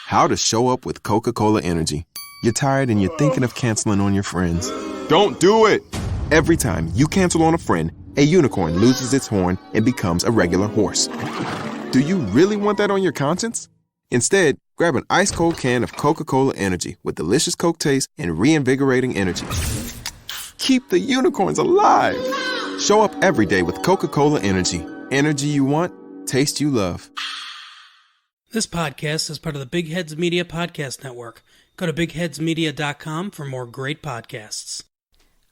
How to show up with Coca-Cola Energy. You're tired and you're thinking of canceling on your friends. Don't do it! Every time you cancel on a friend, a unicorn loses its horn and becomes a regular horse. Do you really want that on your conscience? Instead, grab an ice-cold can of Coca-Cola Energy with delicious Coke taste and reinvigorating energy. Keep the unicorns alive! Show up every day with Coca-Cola Energy. Energy you want, taste you love. This podcast is part of the Big Heads Media Podcast Network. Go to bigheadsmedia.com for more great podcasts.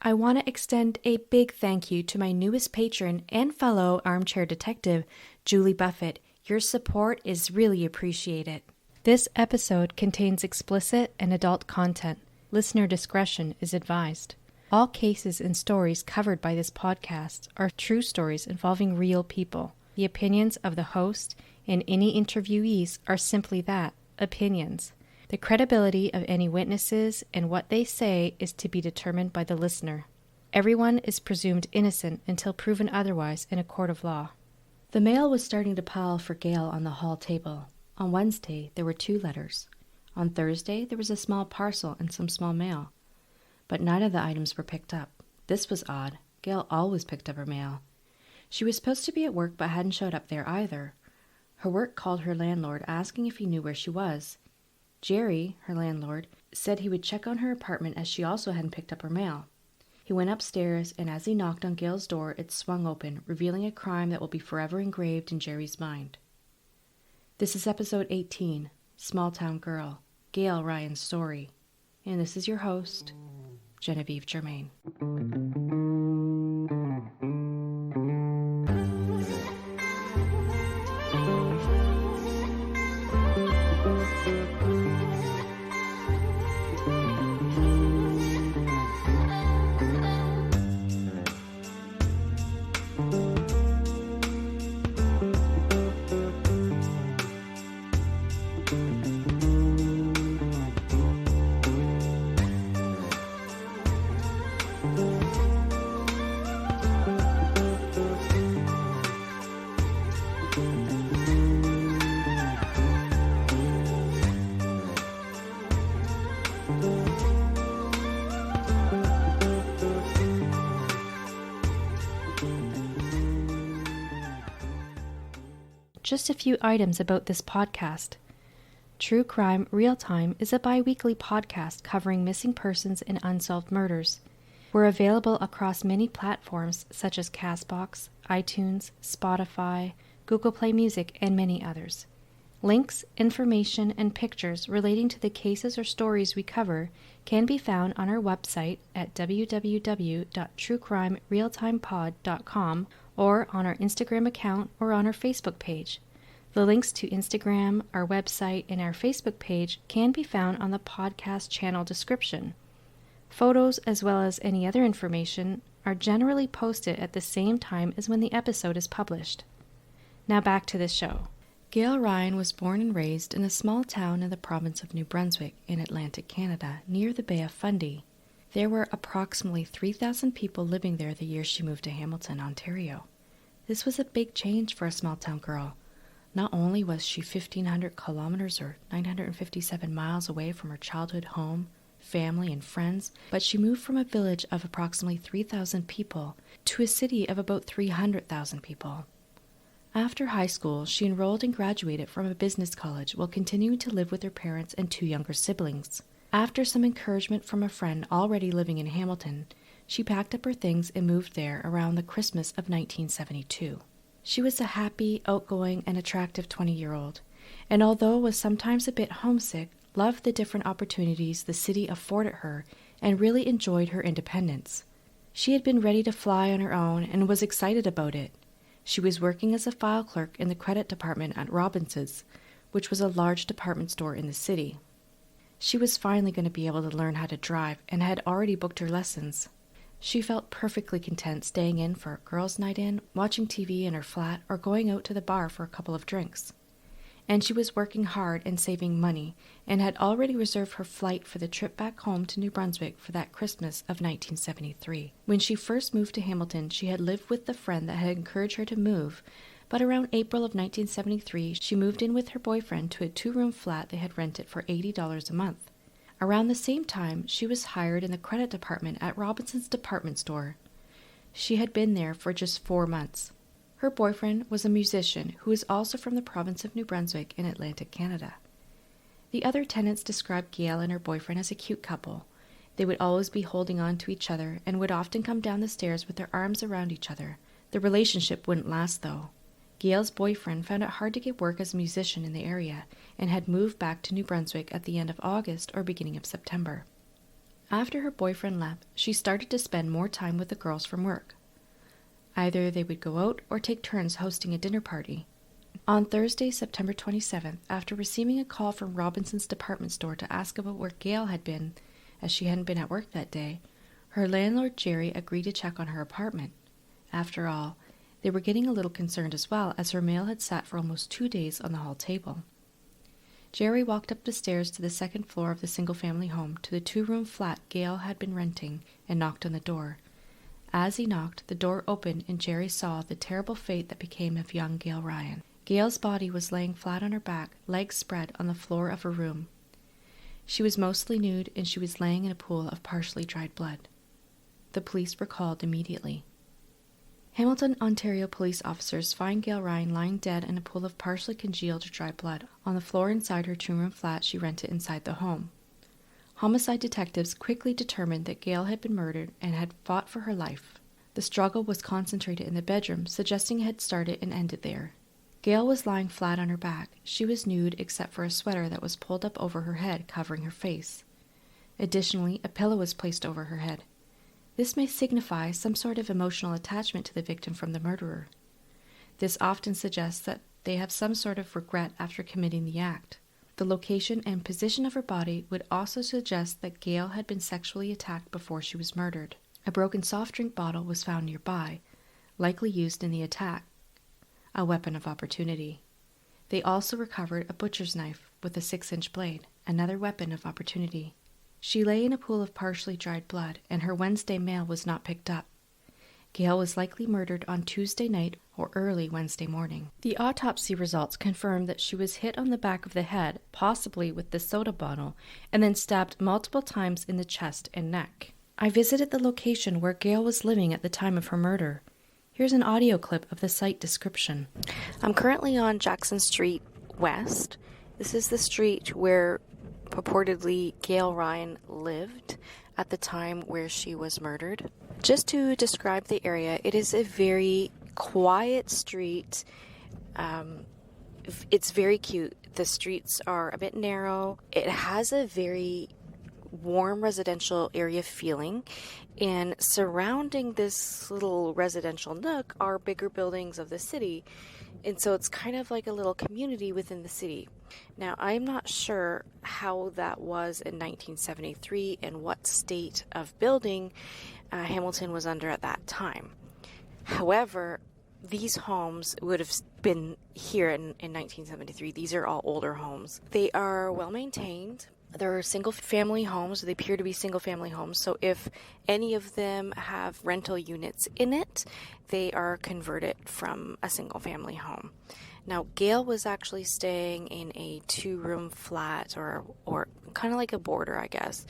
I want to extend a big thank you to my newest patron and fellow armchair detective, Julie Buffett. Your support is really appreciated. This episode contains explicit and adult content. Listener discretion is advised. All cases and stories covered by this podcast are true stories involving real people. The opinions of the host and any interviewees are simply that, opinions. The credibility of any witnesses and what they say is to be determined by the listener. Everyone is presumed innocent until proven otherwise in a court of law. The mail was starting to pile for Gail on the hall table. On Wednesday, there were 2 letters. On Thursday, there was a small parcel and some small mail. But none of the items were picked up. This was odd. Gail always picked up her mail. She was supposed to be at work but hadn't showed up there either. Her work called her landlord asking if he knew where she was. Gerry, her landlord, said he would check on her apartment as she also hadn't picked up her mail. He went upstairs, and as he knocked on Gail's door, it swung open, revealing a crime that will be forever engraved in Gerry's mind. This is episode 18, Small Town Girl, Gail Ryan's story. And this is your host, Genevieve Germain. Just a few items about this podcast. True Crime Real Time is a bi-weekly podcast covering missing persons and unsolved murders. We're available across many platforms such as Castbox, iTunes, Spotify, Google Play Music, and many others. Links, information, and pictures relating to the cases or stories we cover can be found on our website at www.truecrimerealtimepod.com or on our Instagram account or on our Facebook page. The links to Instagram, our website, and our Facebook page can be found on the podcast channel description. Photos, as well as any other information, are generally posted at the same time as when the episode is published. Now back to the show. Gail Ryan was born and raised in a small town in the province of New Brunswick in Atlantic Canada, near the Bay of Fundy. There were approximately 3,000 people living there the year she moved to Hamilton, Ontario. This was a big change for a small-town girl. Not only was she 1,500 kilometers or 957 miles away from her childhood home, family, and friends, but she moved from a village of approximately 3,000 people to a city of about 300,000 people. After high school, she enrolled and graduated from a business college while continuing to live with her parents and 2 younger siblings. After some encouragement from a friend already living in Hamilton, she packed up her things and moved there around the Christmas of 1972. She was a happy, outgoing, and attractive 20-year-old, and although was sometimes a bit homesick, loved the different opportunities the city afforded her and really enjoyed her independence. She had been ready to fly on her own and was excited about it. She was working as a file clerk in the credit department at Robinson's, which was a large department store in the city. She was finally going to be able to learn how to drive and had already booked her lessons. She felt perfectly content staying in for a girls' night in, watching TV in her flat, or going out to the bar for a couple of drinks. And she was working hard and saving money, and had already reserved her flight for the trip back home to New Brunswick for that Christmas of 1973. When she first moved to Hamilton, she had lived with the friend that had encouraged her to move, But around April of 1973, she moved in with her boyfriend to a 2-room flat they had rented for $80 a month. Around the same time, she was hired in the credit department at Robinson's department store. She had been there for just 4 months. Her boyfriend was a musician who was also from the province of New Brunswick in Atlantic Canada. The other tenants described Gail and her boyfriend as a cute couple. They would always be holding on to each other and would often come down the stairs with their arms around each other. The relationship wouldn't last, though. Gail's boyfriend found it hard to get work as a musician in the area and had moved back to New Brunswick at the end of August or beginning of September. After her boyfriend left, she started to spend more time with the girls from work. Either they would go out or take turns hosting a dinner party. On Thursday, September 27th, after receiving a call from Robinson's department store to ask about where Gail had been, as she hadn't been at work that day, her landlord Gerry agreed to check on her apartment. After all, they were getting a little concerned as well, as her mail had sat for almost 2 days on the hall table. Gerry walked up the stairs to the second floor of the single-family home to the 2-room flat Gail had been renting and knocked on the door. As he knocked, the door opened and Gerry saw the terrible fate that became of young Gail Ryan. Gail's body was laying flat on her back, legs spread on the floor of her room. She was mostly nude and she was laying in a pool of partially dried blood. The police were called immediately. Hamilton, Ontario police officers find Gail Ryan lying dead in a pool of partially congealed dried blood on the floor inside her 2-room flat she rented inside the home. Homicide detectives quickly determined that Gail had been murdered and had fought for her life. The struggle was concentrated in the bedroom, suggesting it had started and ended there. Gail was lying flat on her back. She was nude except for a sweater that was pulled up over her head, covering her face. Additionally, a pillow was placed over her head. This may signify some sort of emotional attachment to the victim from the murderer. This often suggests that they have some sort of regret after committing the act. The location and position of her body would also suggest that Gail had been sexually attacked before she was murdered. A broken soft drink bottle was found nearby, likely used in the attack, a weapon of opportunity. They also recovered a butcher's knife with a 6-inch blade, another weapon of opportunity. She lay in a pool of partially dried blood, and her Wednesday mail was not picked up. Gail was likely murdered on Tuesday night or early Wednesday morning. The autopsy results confirmed that she was hit on the back of the head, possibly with the soda bottle, and then stabbed multiple times in the chest and neck. I visited the location where Gail was living at the time of her murder. Here's an audio clip of the site description. I'm currently on Jackson Street West. This is the street where purportedly Gail Ryan lived at the time where she was murdered. Just to describe the area, it is a very quiet street. It's very cute. The streets are a bit narrow. It has a very warm residential area feeling, and surrounding this little residential nook are bigger buildings of the city, and so it's kind of like a little community within the city. Now, I'm not sure how that was in 1973 and what state of building Hamilton was under at that time. However, these homes would have been here in 1973. These are all older homes. They are well maintained. They're single-family homes. They appear to be single-family homes. So if any of them have rental units in it, they are converted from a single-family home. Now, Gail was actually staying in a 2-room flat or kind of like a boarder, I guess.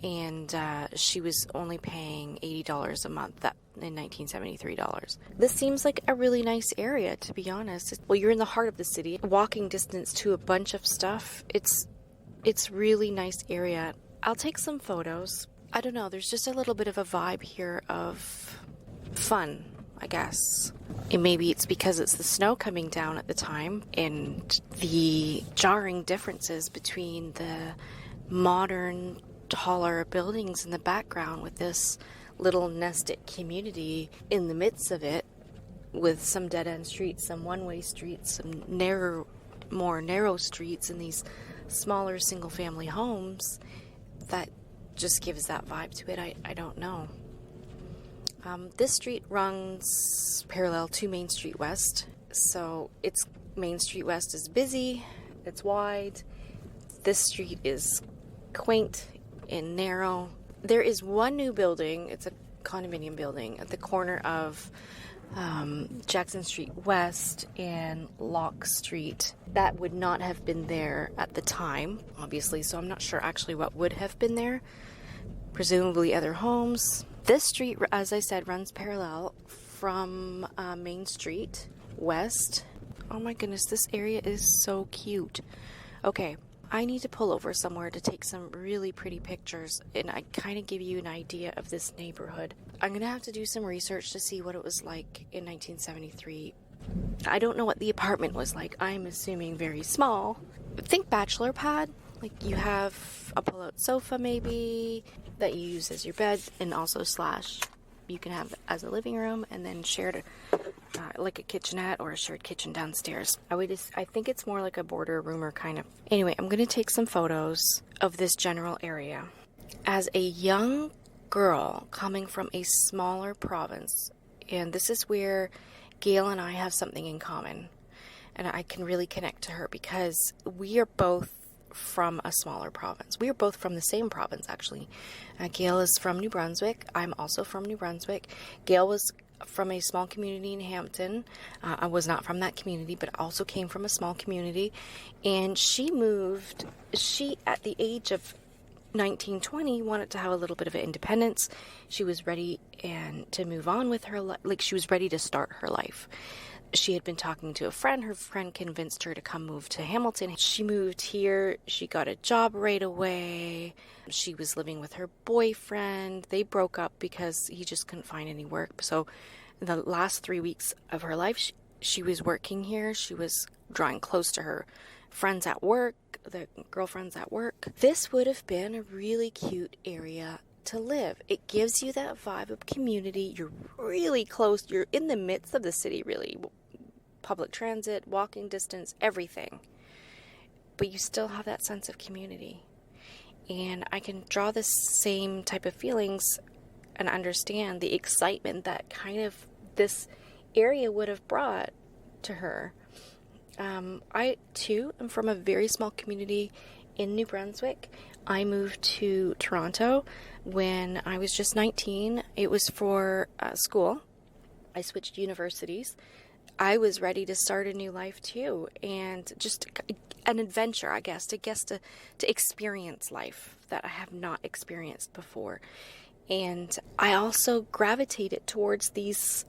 And she was only paying $80 a month in 1973 dollars. This seems like a really nice area, to be honest. Well, you're in the heart of the city, walking distance to a bunch of stuff. It's really nice area. I'll take some photos. I don't know, there's just a little bit of a vibe here of fun, I guess. And maybe it's because it's the snow coming down at the time and the jarring differences between the modern, taller buildings in the background with this little nested community in the midst of it, with some dead-end streets, some one-way streets, some more narrow streets, and these smaller single-family homes. That just gives that vibe to it. I don't know. This street runs parallel to Main Street West, so Main Street West is busy, it's wide. This street is quaint and narrow. There is one new building, it's a condominium building, at the corner of Jackson Street West and Locke Street. That would not have been there at the time, obviously, so I'm not sure actually what would have been there. Presumably other homes. This street, as I said, runs parallel from Main Street West. Oh my goodness, this area is so cute. Okay, I need to pull over somewhere to take some really pretty pictures and I kind of give you an idea of this neighborhood. I'm going to have to do some research to see what it was like in 1973. I don't know what the apartment was like. I'm assuming very small. Think bachelor pad. Like you have a pull-out sofa maybe that you use as your bed and also / you can have as a living room and then shared like a kitchenette or a shared kitchen downstairs. I think it's more like a border roomer kind of. Anyway, I'm going to take some photos of this general area. As a young girl coming from a smaller province, and this is where Gail and I have something in common, and I can really connect to her because we are both from a smaller province. We are both from the same province, actually. Gail is from New Brunswick. I'm also from New Brunswick. Gail was from a small community in Hampton. I was not from that community, but also came from a small community. And she moved, at the age of 19, 20, wanted to have a little bit of independence. She was ready to move on with her life. Like she was ready to start her life. She had been talking to a friend. Her friend convinced her to come move to Hamilton. She moved here. She got a job right away. She was living with her boyfriend. They broke up because he just couldn't find any work. So the last 3 weeks of her life, she was working here. She was drawing close to her friends at work, the girlfriends at work. This would have been a really cute area to live. It gives you that vibe of community. You're really close. You're in the midst of the city, really. Public transit, walking distance, everything. But you still have that sense of community. And I can draw the same type of feelings and understand the excitement that kind of this area would have brought to her. I, too, am from a very small community in New Brunswick. I moved to Toronto when I was just 19. It was for school. I switched universities. I was ready to start a new life too, and just an adventure, I guess, to experience life that I have not experienced before. And I also gravitated towards these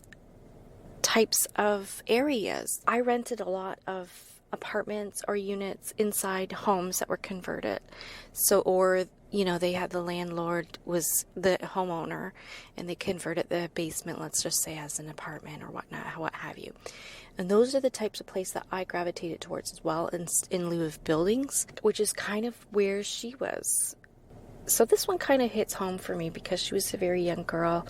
types of areas. I rented a lot of apartments or units inside homes that were converted. They had the landlord was the homeowner and they converted the basement, let's just say, as an apartment or whatnot, what have you. And those are the types of place that I gravitated towards as well in lieu of buildings, which is kind of where she was. So this one kind of hits home for me because she was a very young girl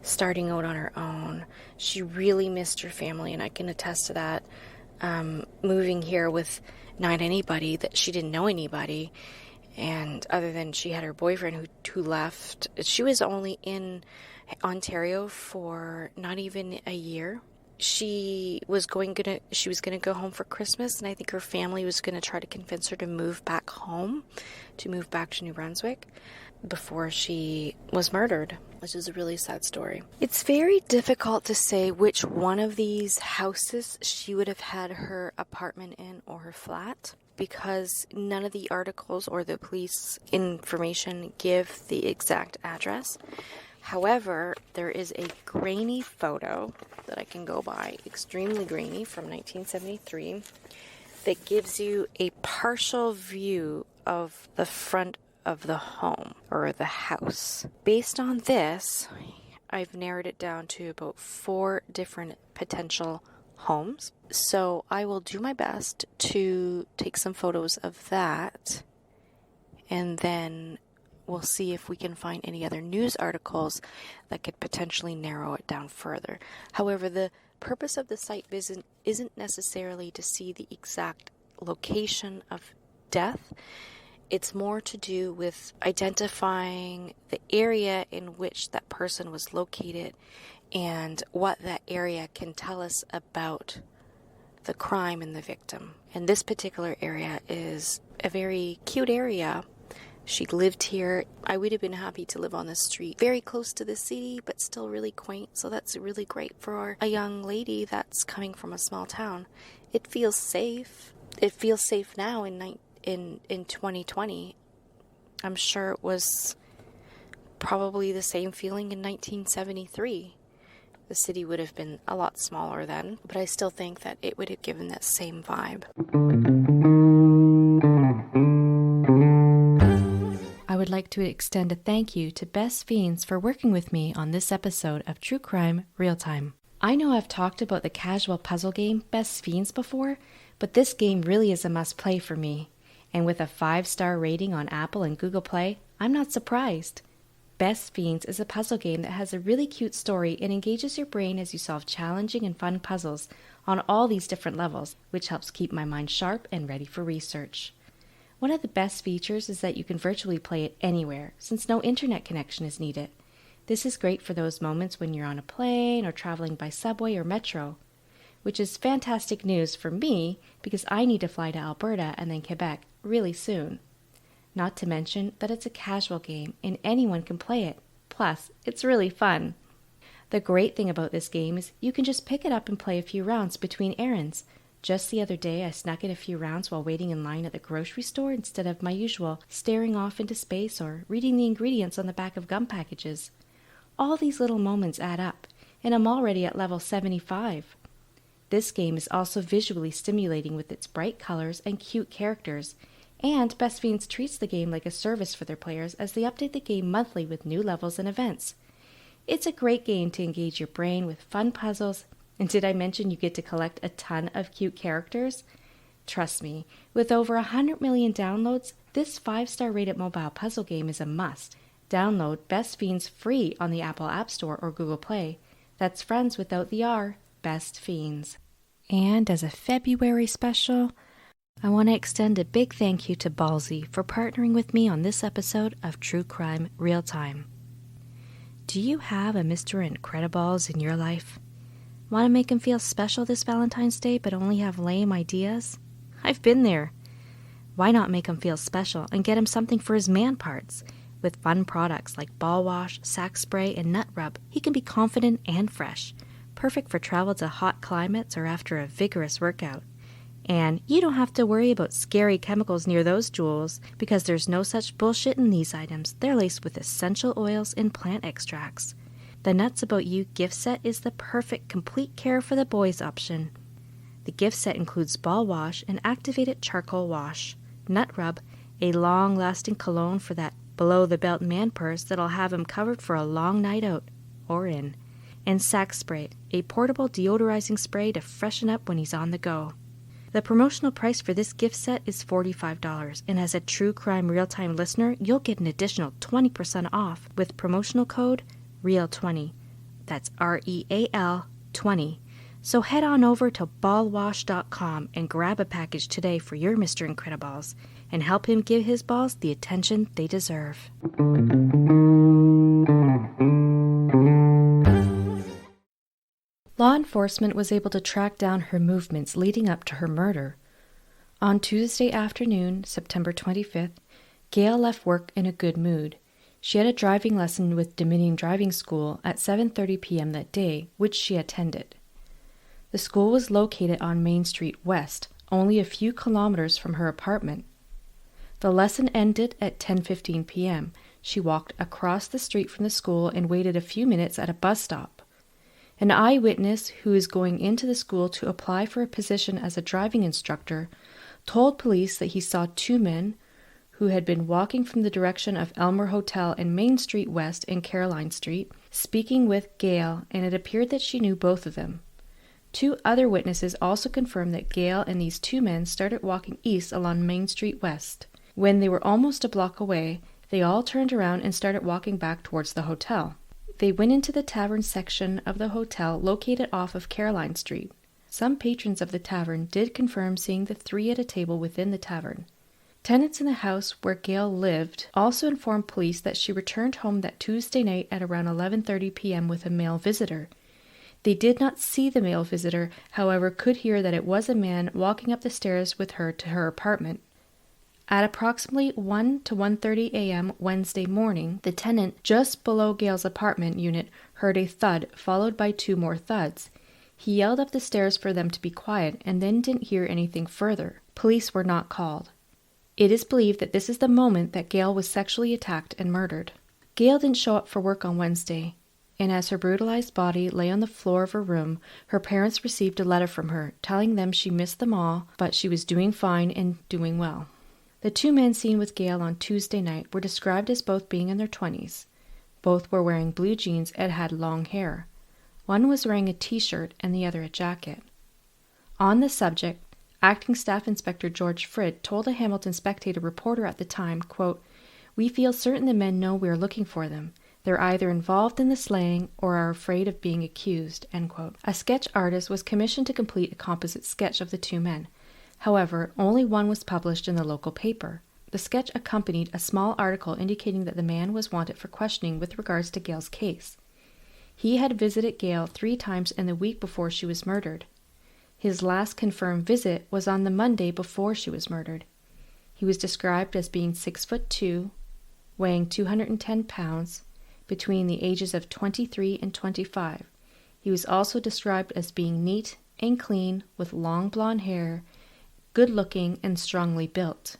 starting out on her own. She really missed her family, and I can attest to that. Moving here with not anybody, that she didn't know anybody, and other than she had her boyfriend who left. She was only in Ontario for not even a year. She was gonna go home for Christmas, and I think her family was gonna try to convince her to move back home, to move back to New Brunswick before she was murdered, which is a really sad story. It's very difficult to say which one of these houses she would have had her apartment in or her flat, because none of the articles or the police information give the exact address. However, there is a grainy photo that I can go by, extremely grainy, from 1973, that gives you a partial view of the front of the home or the house. Based on this, I've narrowed it down to about 4 different potential homes. So I will do my best to take some photos of that, and then we'll see if we can find any other news articles that could potentially narrow it down further. However, the purpose of the site visit isn't necessarily to see the exact location of death. It's more to do with identifying the area in which that person was located and what that area can tell us about the crime and the victim. And this particular area is a very cute area She lived here. I would have been happy to live on the street, very close to the city, but still really quaint. So that's really great for a young lady that's coming from a small town. It feels safe. It feels safe now in 2020. I'm sure it was probably the same feeling in 1973. The city would have been a lot smaller then, but I still think that it would have given that same vibe. I would like to extend a thank you to Best Fiends for working with me on this episode of True Crime Real Time. I know I've talked about the casual puzzle game Best Fiends before, but this game really is a must-play for me. And with a 5-star rating on Apple and Google Play, I'm not surprised. Best Fiends is a puzzle game that has a really cute story and engages your brain as you solve challenging and fun puzzles on all these different levels, which helps keep my mind sharp and ready for research. One of the best features is that you can virtually play it anywhere, since no internet connection is needed. This is great for those moments when you're on a plane or traveling by subway or metro, which is fantastic news for me because I need to fly to Alberta and then Quebec really soon. Not to mention that it's a casual game and anyone can play it. Plus, it's really fun. The great thing about this game is you can just pick it up and play a few rounds between errands. Just the other day, I snuck in a few rounds while waiting in line at the grocery store instead of my usual staring off into space or reading the ingredients on the back of gum packages. All these little moments add up, and I'm already at level 75. This game is also visually stimulating with its bright colors and cute characters, and Best Fiends treats the game like a service for their players as they update the game monthly with new levels and events. It's a great game to engage your brain with fun puzzles. And did I mention you get to collect a ton of cute characters? Trust me, with over 100 million downloads, this 5-star rated mobile puzzle game is a must. Download Best Fiends free on the Apple App Store or Google Play. That's friends without the R, Best Fiends. And as a February special, I want to extend a big thank you to Ballsy for partnering with me on this episode of True Crime Real Time. Do you have a Mr. Incredibles in your life? Want to make him feel special this Valentine's Day but only have lame ideas? I've been there. Why not make him feel special and get him something for his man parts? With fun products like ball wash, sack spray, and nut rub, he can be confident and fresh. Perfect for travel to hot climates or after a vigorous workout. And you don't have to worry about scary chemicals near those jewels because there's no such bullshit in these items. They're laced with essential oils and plant extracts. The Nuts About You gift set is the perfect complete care for the boys option. The gift set includes ball wash and activated charcoal wash, nut rub, a long-lasting cologne for that below-the-belt man purse that'll have him covered for a long night out, or in, and sack spray, a portable deodorizing spray to freshen up when he's on the go. The promotional price for this gift set is $45, and as a True Crime Real-Time listener, you'll get an additional 20% off with promotional code REAL20. That's REAL 20. So head on over to ballwash.com and grab a package today for your Mr. Incredibles and help him give his balls the attention they deserve. Law enforcement was able to track down her movements leading up to her murder. On Tuesday afternoon, September 25th, Gail left work in a good mood. She had a driving lesson with Dominion Driving School at 7:30 p.m. that day, which she attended. The school was located on Main Street West, only a few kilometers from her apartment. The lesson ended at 10:15 p.m. She walked across the street from the school and waited a few minutes at a bus stop. An eyewitness who is going into the school to apply for a position as a driving instructor told police that he saw two men who had been walking from the direction of Elmer Hotel and Main Street West and Caroline Street, speaking with Gail, and it appeared that she knew both of them. Two other witnesses also confirmed that Gail and these two men started walking east along Main Street West. When they were almost a block away, they all turned around and started walking back towards the hotel. They went into the tavern section of the hotel located off of Caroline Street. Some patrons of the tavern did confirm seeing the three at a table within the tavern. Tenants in the house where Gail lived also informed police that she returned home that Tuesday night at around 11:30 p.m. with a male visitor. They did not see the male visitor, however, could hear that it was a man walking up the stairs with her to her apartment. At approximately 1 to 1:30 a.m. Wednesday morning, the tenant just below Gail's apartment unit heard a thud followed by 2 more thuds. He yelled up the stairs for them to be quiet and then didn't hear anything further. Police were not called. It is believed that this is the moment that Gail was sexually attacked and murdered. Gail didn't show up for work on Wednesday, and as her brutalized body lay on the floor of her room, her parents received a letter from her telling them she missed them all, but she was doing fine and doing well. The 2 men seen with Gail on Tuesday night were described as both being in their 20s. Both were wearing blue jeans and had long hair. One was wearing a t-shirt and the other a jacket. On the subject, Acting Staff Inspector George Frid told a Hamilton Spectator reporter at the time, quote, "We feel certain the men know we are looking for them. They're either involved in the slaying or are afraid of being accused," end quote. A sketch artist was commissioned to complete a composite sketch of the 2 men. However, only one was published in the local paper. The sketch accompanied a small article indicating that the man was wanted for questioning with regards to Gail's case. He had visited Gail 3 times in the week before she was murdered. His last confirmed visit was on the Monday before she was murdered. He was described as being 6'2", weighing 210 pounds, between the ages of 23 and 25. He was also described as being neat and clean with long blonde hair, good-looking and strongly built.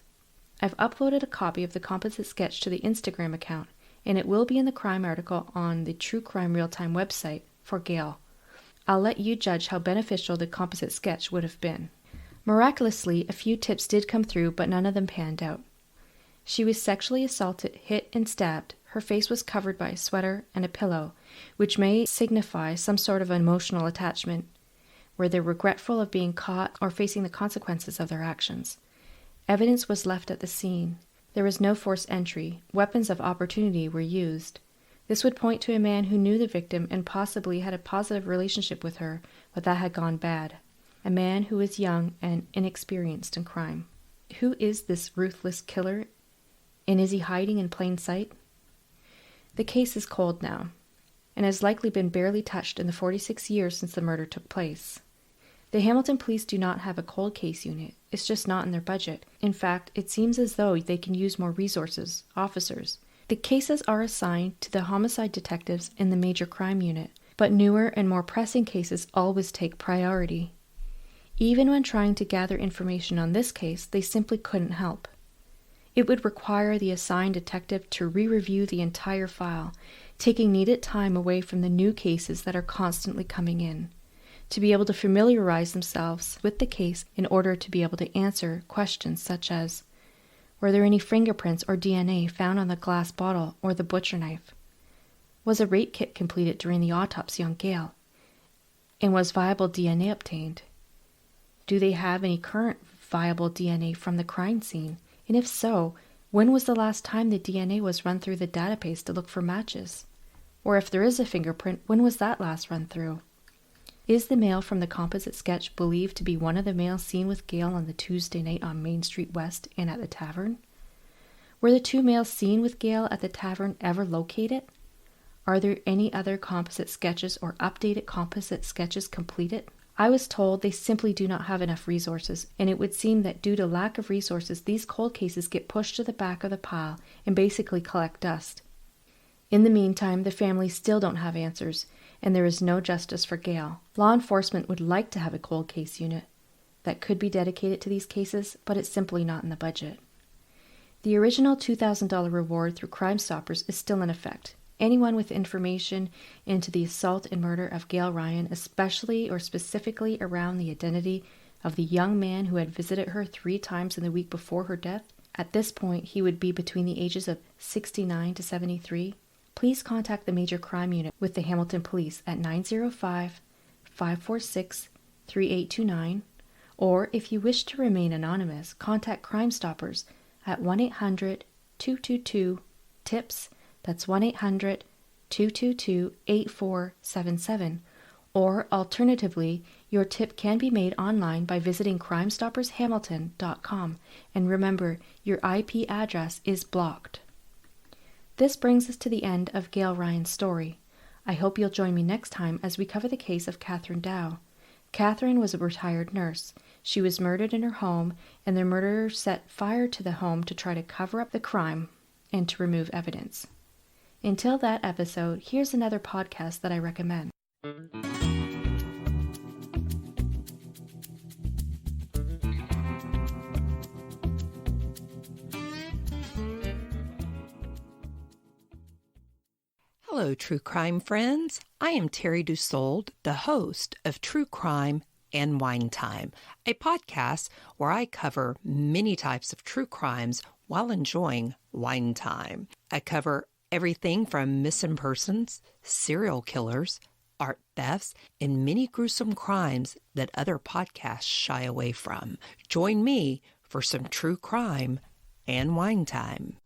I've uploaded a copy of the composite sketch to the Instagram account, and it will be in the crime article on the True Crime Real-Time website for Gail. I'll let you judge how beneficial the composite sketch would have been. Miraculously, a few tips did come through, but none of them panned out. She was sexually assaulted, hit, and stabbed. Her face was covered by a sweater and a pillow, which may signify some sort of emotional attachment, where they're regretful of being caught or facing the consequences of their actions. Evidence was left at the scene. There was no forced entry. Weapons of opportunity were used. This would point to a man who knew the victim and possibly had a positive relationship with her, but that had gone bad. A man who was young and inexperienced in crime. Who is this ruthless killer, and is he hiding in plain sight? The case is cold now, and has likely been barely touched in the 46 years since the murder took place. The Hamilton Police do not have a cold case unit. It's just not in their budget. In fact, it seems as though they can use more resources, officers. The cases are assigned to the homicide detectives in the major crime unit, but newer and more pressing cases always take priority. Even when trying to gather information on this case, they simply couldn't help. It would require the assigned detective to re-review the entire file, taking needed time away from the new cases that are constantly coming in, to be able to familiarize themselves with the case in order to be able to answer questions such as, were there any fingerprints or DNA found on the glass bottle or the butcher knife? Was a rape kit completed during the autopsy on Gail? And was viable DNA obtained? Do they have any current viable DNA from the crime scene? And if so, when was the last time the DNA was run through the database to look for matches? Or if there is a fingerprint, when was that last run through? Is the male from the composite sketch believed to be one of the males seen with Gail on the Tuesday night on Main Street West and at the tavern? Were the 2 males seen with Gail at the tavern ever located? Are there any other composite sketches or updated composite sketches completed? I was told they simply do not have enough resources, and it would seem that due to lack of resources, these cold cases get pushed to the back of the pile and basically collect dust. In the meantime, the families still don't have answers, and there is no justice for Gail. Law enforcement would like to have a cold case unit that could be dedicated to these cases, but it's simply not in the budget. The original $2,000 reward through Crime Stoppers is still in effect. Anyone with information into the assault and murder of Gail Ryan, especially or specifically around the identity of the young man who had visited her 3 times in the week before her death, at this point he would be between the ages of 69 to 73, please contact the Major Crime Unit with the Hamilton Police at 905-546-3829, or if you wish to remain anonymous, contact Crime Stoppers at 1-800-222-TIPS, that's 1-800-222-8477, or alternatively, your tip can be made online by visiting crimestoppershamilton.com, and remember, your IP address is blocked. This brings us to the end of Gail Ryan's story. I hope you'll join me next time as we cover the case of Catherine Dow. Catherine was a retired nurse. She was murdered in her home, and the murderer set fire to the home to try to cover up the crime and to remove evidence. Until that episode, here's another podcast that I recommend. Hello, true crime friends. I am Teri Dusold, the host of True Crime and Wine Time, a podcast where I cover many types of true crimes while enjoying wine time. I cover everything from missing persons, serial killers, art thefts, and many gruesome crimes that other podcasts shy away from. Join me for some true crime and wine time.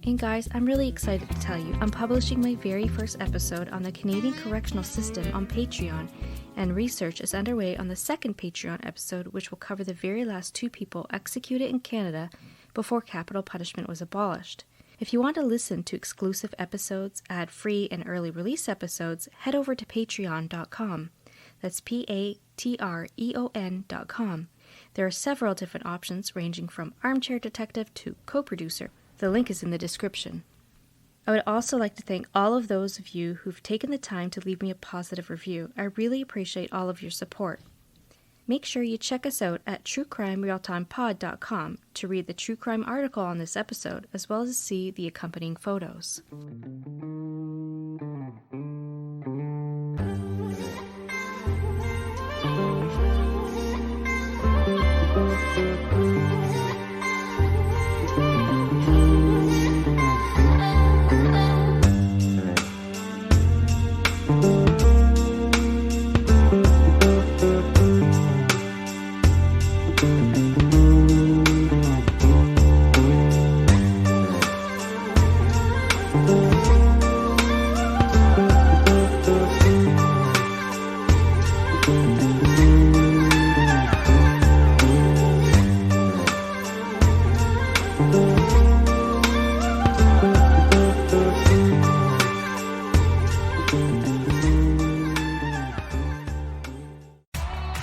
And guys, I'm really excited to tell you I'm publishing my very first episode on the Canadian correctional system on Patreon, and research is underway on the second Patreon episode, which will cover the very last 2 people executed in Canada before capital punishment was abolished. If you want to listen to exclusive episodes, ad-free, and early release episodes, head over to patreon.com. That's patreon.com. There are several different options ranging from armchair detective to co-producer. The link is in the description. I would also like to thank all of those of you who've taken the time to leave me a positive review. I really appreciate all of your support. Make sure you check us out at truecrimerealtimepod.com to read the true crime article on this episode, as well as see the accompanying photos.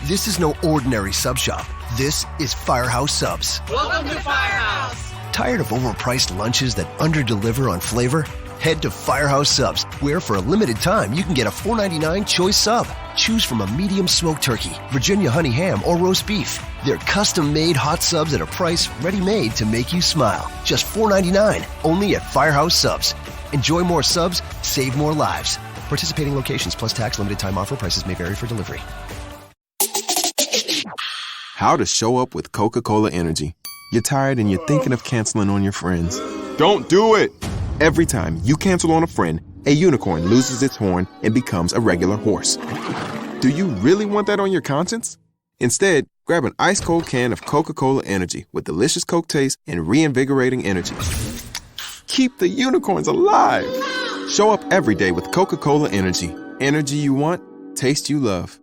This is no ordinary sub shop. This is Firehouse Subs. Welcome to Firehouse! Tired of overpriced lunches that underdeliver on flavor? Head to Firehouse Subs, where for a limited time you can get a $4.99 choice sub. Choose from a medium smoked turkey, Virginia honey ham, or roast beef. They're custom-made hot subs at a price ready-made to make you smile. Just $4.99, only at Firehouse Subs. Enjoy more subs, save more lives. Participating locations plus tax, limited time offer. Prices may vary for delivery. How to show up with Coca-Cola Energy. You're tired and you're thinking of canceling on your friends. Don't do it! Every time you cancel on a friend, a unicorn loses its horn and becomes a regular horse. Do you really want that on your conscience? Instead, grab an ice-cold can of Coca-Cola Energy with delicious Coke taste and reinvigorating energy. Keep the unicorns alive! Show up every day with Coca-Cola Energy. Energy you want, taste you love.